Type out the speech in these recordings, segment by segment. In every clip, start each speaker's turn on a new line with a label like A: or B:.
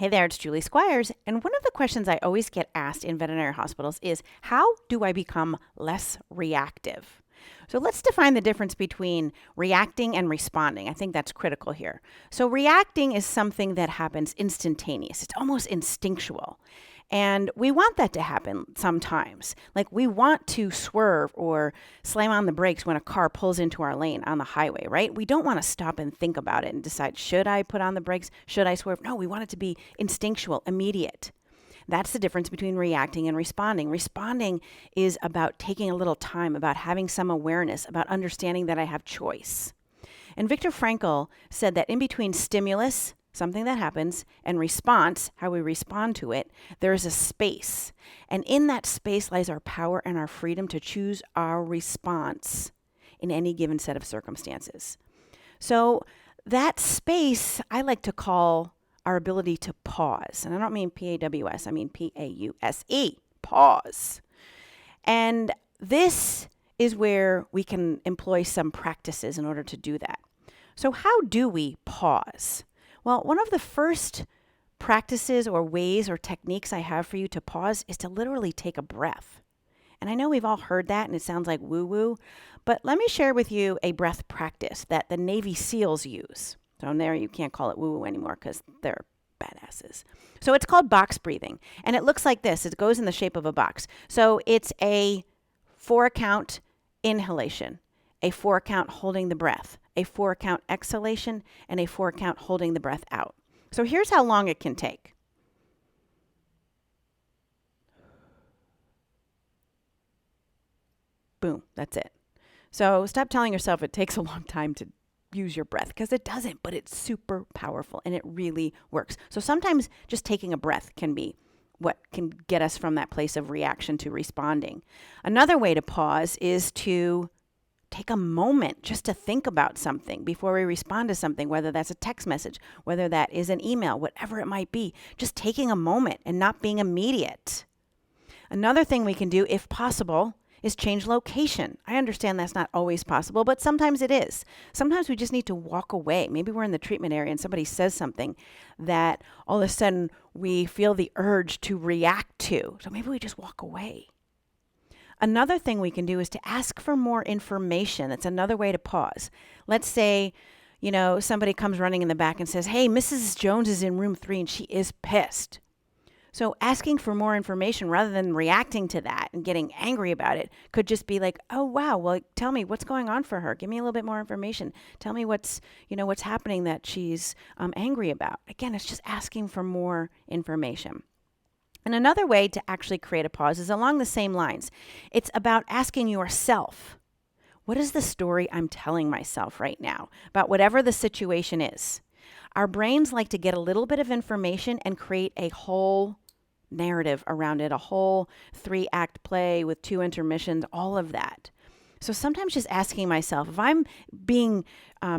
A: Hey there, it's Julie Squires, and one of the questions I always get asked in veterinary hospitals is, how do I become less reactive? So let's define the difference between reacting and responding. I think that's critical here. So reacting is something that happens instantaneous. It's almost instinctual. And we want that to happen sometimes. Like we want to swerve or slam on the brakes when a car pulls into our lane on the highway, right? We don't want to stop and think about it and decide, should I put on the brakes? Should I swerve? No, we want it to be instinctual, immediate. That's the difference between reacting and responding. Responding is about taking a little time, about having some awareness, about understanding that I have choice. And Viktor Frankl said that in between stimulus, something that happens, and response, how we respond to it, there is a space. And in that space lies our power and our freedom to choose our response in any given set of circumstances. So that space I like to call our ability to pause. And I don't mean P-A-W-S, I mean P-A-U-S-E, pause. And this is where we can employ some practices in order to do that. So how do we pause? Well, one of the first practices or ways or techniques I have for you to pause is to literally take a breath. And I know we've all heard that and it sounds like woo-woo, but let me share with you a breath practice that the Navy SEALs use. So in there, you can't call it woo-woo anymore because they're badasses. So it's called box breathing. And it looks like this. It goes in the shape of a box. So it's a 4-count inhalation, a 4-count holding the breath, a 4-count exhalation, and a 4-count holding the breath out. So here's how long it can take. Boom, that's it. So stop telling yourself it takes a long time to use your breath, because it doesn't, but it's super powerful and it really works. So sometimes just taking a breath can be what can get us from that place of reaction to responding. Another way to pause is to take a moment just to think about something before we respond to something, whether that's a text message, whether that is an email, whatever it might be, just taking a moment and not being immediate. Another thing we can do, if possible, is change location. I understand that's not always possible, but sometimes it is. Sometimes we just need to walk away. Maybe we're in the treatment area and somebody says something that all of a sudden we feel the urge to react to. So maybe we just walk away. Another thing we can do is to ask for more information. That's another way to pause. Let's say, somebody comes running in the back and says, hey, Mrs. Jones is in room 3 and she is pissed. So asking for more information rather than reacting to that and getting angry about it could just be like, oh, wow, well, tell me what's going on for her. Give me a little bit more information. Tell me what's happening that she's angry about. Again, it's just asking for more information. And another way to actually create a pause is along the same lines. It's about asking yourself, what is the story I'm telling myself right now about whatever the situation is? Our brains like to get a little bit of information and create a whole narrative around it, a whole 3-act play with 2 intermissions, all of that. So sometimes just asking myself, if I'm being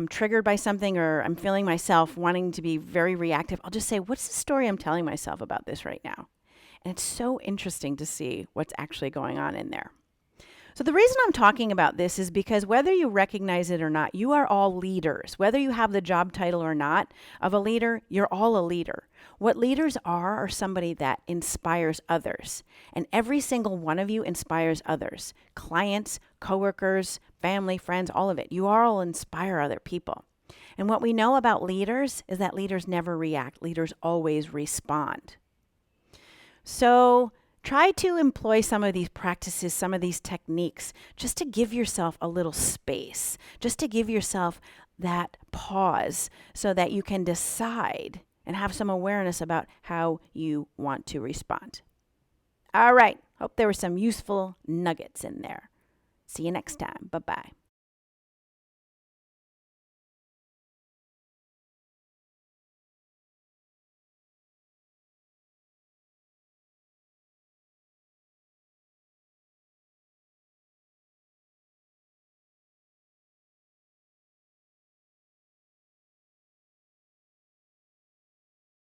A: triggered by something or I'm feeling myself wanting to be very reactive, I'll just say, what's the story I'm telling myself about this right now? And it's so interesting to see what's actually going on in there. So the reason I'm talking about this is because whether you recognize it or not, you are all leaders. Whether you have the job title or not of a leader, you're all a leader. What leaders are somebody that inspires others. And every single one of you inspires others. Clients, coworkers, family, friends, all of it. You all inspire other people. And what we know about leaders is that leaders never react. Leaders always respond. So try to employ some of these practices, some of these techniques, just to give yourself a little space, just to give yourself that pause so that you can decide and have some awareness about how you want to respond. All right. Hope there were some useful nuggets in there. See you next time. Bye-bye.